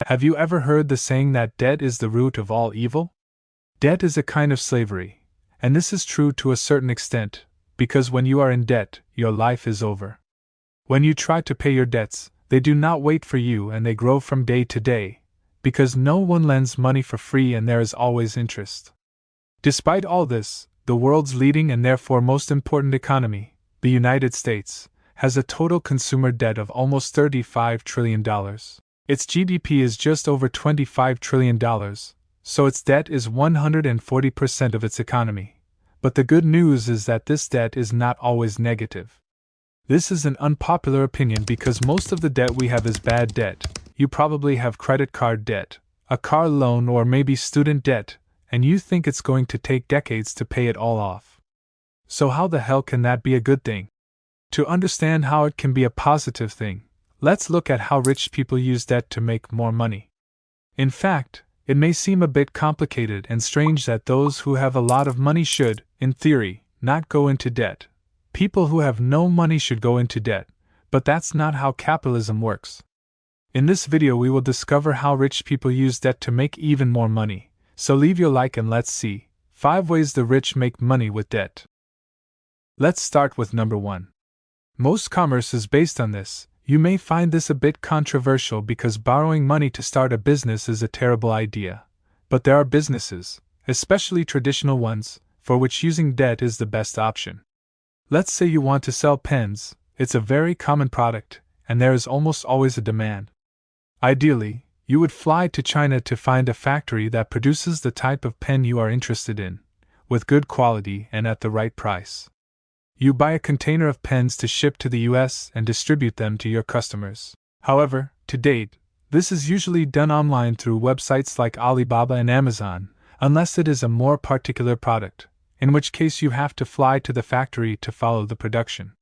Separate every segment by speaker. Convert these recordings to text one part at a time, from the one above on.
Speaker 1: Have you ever heard the saying that debt is the root of all evil? Debt is a kind of slavery, and this is true to a certain extent, because when you are in debt, your life is over. When you try to pay your debts, they do not wait for you and they grow from day to day, because no one lends money for free and there is always interest. Despite all this, the world's leading and therefore most important economy, the United States, has a total consumer debt of almost $35 trillion. Its GDP is just over $25 trillion, so its debt is 140% of its economy. But the good news is that this debt is not always negative. This is an unpopular opinion because most of the debt we have is bad debt. You probably have credit card debt, a car loan, or maybe student debt, and you think it's going to take decades to pay it all off. So how the hell can that be a good thing? To understand how it can be a positive thing, let's look at how rich people use debt to make more money. In fact, it may seem a bit complicated and strange that those who have a lot of money should, in theory, not go into debt. People who have no money should go into debt, but that's not how capitalism works. In this video we will discover how rich people use debt to make even more money, so leave your like and let's see 5 ways the rich make money with debt. Let's start with number 1. Most commerce is based on this. You may find this a bit controversial because borrowing money to start a business is a terrible idea, but there are businesses, especially traditional ones, for which using debt is the best option. Let's say you want to sell pens. It's a very common product, and there is almost always a demand. Ideally, you would fly to China to find a factory that produces the type of pen you are interested in, with good quality and at the right price. You buy a container of pens to ship to the US and distribute them to your customers. However, to date, this is usually done online through websites like Alibaba and Amazon, unless it is a more particular product, in which case you have to fly to the factory to follow the production.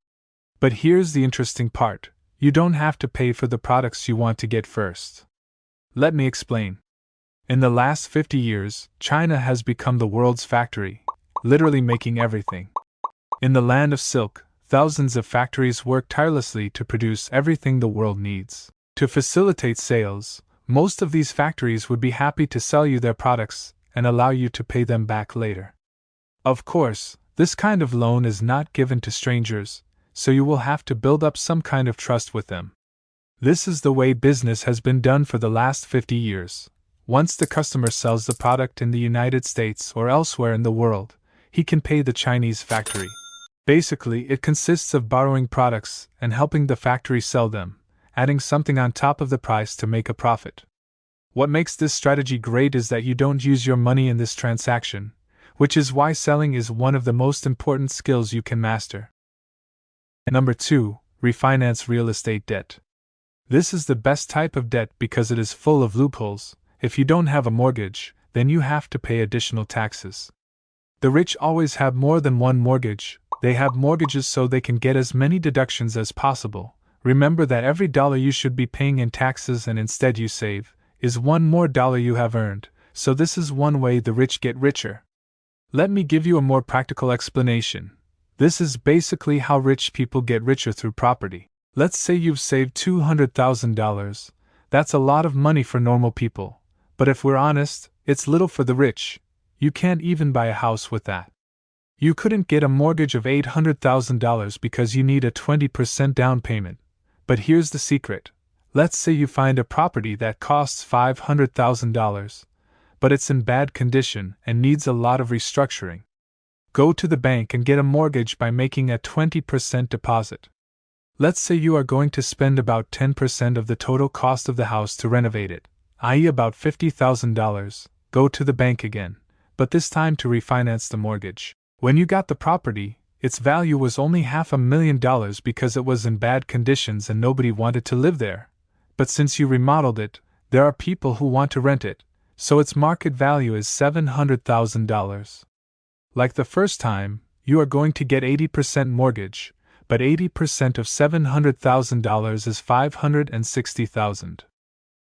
Speaker 1: But here's the interesting part: you don't have to pay for the products you want to get first. Let me explain. In the last 50 years, China has become the world's factory, literally making everything. In the land of silk, thousands of factories work tirelessly to produce everything the world needs. To facilitate sales, most of these factories would be happy to sell you their products and allow you to pay them back later. Of course, this kind of loan is not given to strangers, so you will have to build up some kind of trust with them. This is the way business has been done for the last 50 years. Once the customer sells the product in the United States or elsewhere in the world, he can pay the Chinese factory. Basically, it consists of borrowing products and helping the factory sell them, adding something on top of the price to make a profit. What makes this strategy great is that you don't use your money in this transaction, which is why selling is one of the most important skills you can master. Number 2. Refinance real estate debt. This is the best type of debt because it is full of loopholes. If you don't have a mortgage, then you have to pay additional taxes. The rich always have more than one mortgage. They have mortgages so they can get as many deductions as possible. Remember that every dollar you should be paying in taxes and instead you save, is one more dollar you have earned, so this is one way the rich get richer. Let me give you a more practical explanation. This is basically how rich people get richer through property. Let's say you've saved $200,000. That's a lot of money for normal people, but if we're honest, it's little for the rich. You can't even buy a house with that. You couldn't get a mortgage of $800,000 because you need a 20% down payment. But here's the secret. Let's say you find a property that costs $500,000, but it's in bad condition and needs a lot of restructuring. Go to the bank and get a mortgage by making a 20% deposit. Let's say you are going to spend about 10% of the total cost of the house to renovate it, i.e. about $50,000. Go to the bank again, but this time to refinance the mortgage. When you got the property, its value was only $500,000 because it was in bad conditions and nobody wanted to live there. But since you remodeled it, there are people who want to rent it, so its market value is $700,000. Like the first time, you are going to get 80% mortgage, but 80% of $700,000 is $560,000.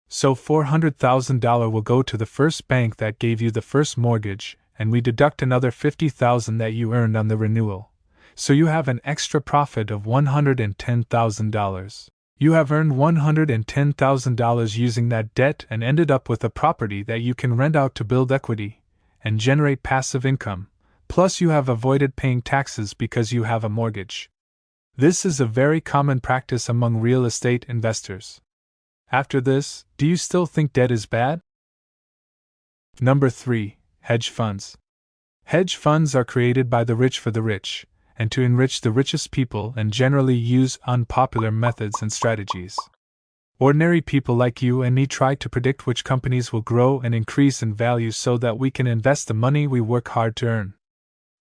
Speaker 1: So $400,000 will go to the first bank that gave you the first mortgage, and we deduct another $50,000 that you earned on the renewal. So you have an extra profit of $110,000. You have earned $110,000 using that debt and ended up with a property that you can rent out to build equity and generate passive income, plus you have avoided paying taxes because you have a mortgage. This is a very common practice among real estate investors. After this, do you still think debt is bad? Number 3. Hedge funds. Hedge funds are created by the rich for the rich, and to enrich the richest people and generally use unpopular methods and strategies. Ordinary people like you and me try to predict which companies will grow and increase in value so that we can invest the money we work hard to earn.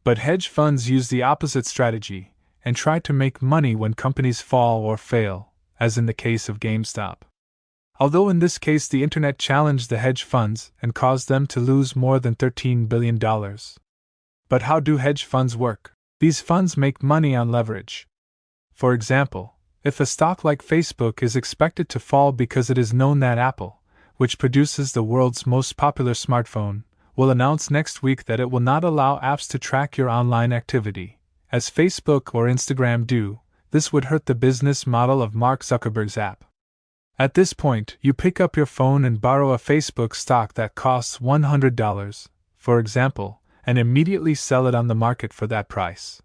Speaker 1: But hedge funds use the opposite strategy and try to make money when companies fall or fail, as in the case of GameStop. Although in this case the internet challenged the hedge funds and caused them to lose more than $13 billion. But how do hedge funds work? These funds make money on leverage. For example, if a stock like Facebook is expected to fall because it is known that Apple, which produces the world's most popular smartphone, will announce next week that it will not allow apps to track your online activity, as Facebook or Instagram do, this would hurt the business model of Mark Zuckerberg's app. At this point, you pick up your phone and borrow a Facebook stock that costs $100, for example, and immediately sell it on the market for that price.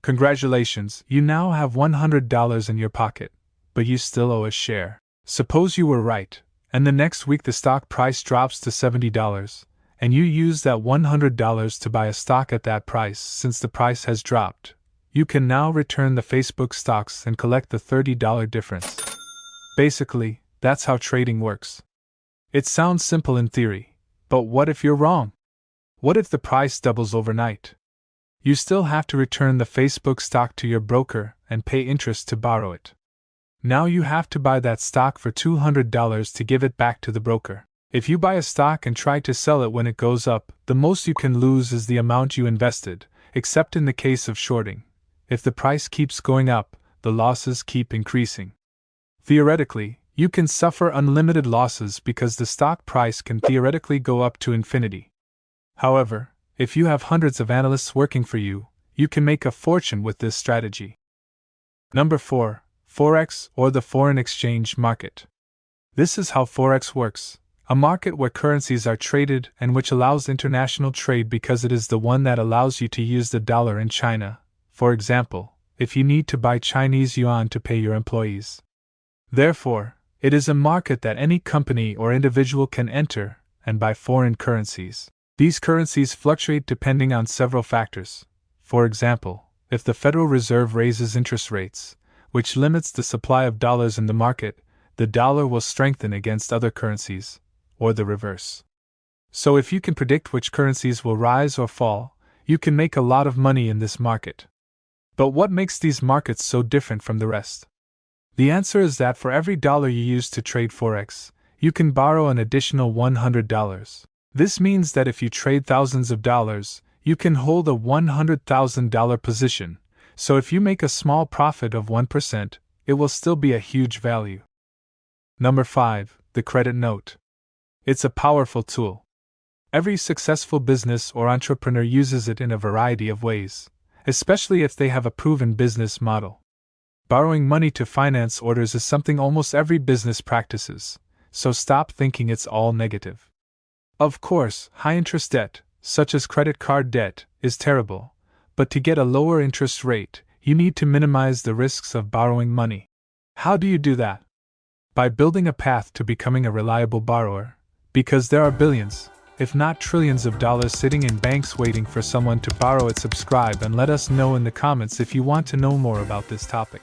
Speaker 1: Congratulations, you now have $100 in your pocket, but you still owe a share. Suppose you were right, and the next week the stock price drops to $70, and you use that $100 to buy a stock at that price since the price has dropped. You can now return the Facebook stocks and collect the $30 difference. Basically, that's how trading works. It sounds simple in theory, but what if you're wrong? What if the price doubles overnight? You still have to return the Facebook stock to your broker and pay interest to borrow it. Now you have to buy that stock for $200 to give it back to the broker. If you buy a stock and try to sell it when it goes up, the most you can lose is the amount you invested, except in the case of shorting. If the price keeps going up, the losses keep increasing. Theoretically, you can suffer unlimited losses because the stock price can theoretically go up to infinity. However, if you have hundreds of analysts working for you, you can make a fortune with this strategy. Number 4. Forex, or the foreign exchange market. This is how Forex works, a market where currencies are traded and which allows international trade because it is the one that allows you to use the dollar in China, for example, if you need to buy Chinese yuan to pay your employees. Therefore, it is a market that any company or individual can enter and buy foreign currencies. These currencies fluctuate depending on several factors. For example, if the Federal Reserve raises interest rates, which limits the supply of dollars in the market, the dollar will strengthen against other currencies, or the reverse. So if you can predict which currencies will rise or fall, you can make a lot of money in this market. But what makes these markets so different from the rest? The answer is that for every dollar you use to trade Forex, you can borrow an additional $100. This means that if you trade thousands of dollars, you can hold a $100,000 position, so if you make a small profit of 1%, it will still be a huge value. Number 5. The credit note. It's a powerful tool. Every successful business or entrepreneur uses it in a variety of ways, especially if they have a proven business model. Borrowing money to finance orders is something almost every business practices, so stop thinking it's all negative. Of course, high-interest debt, such as credit card debt, is terrible, but to get a lower interest rate, you need to minimize the risks of borrowing money. How do you do that? By building a path to becoming a reliable borrower, because there are billions, if not trillions of dollars sitting in banks waiting for someone to borrow it. Subscribe and let us know in the comments if you want to know more about this topic.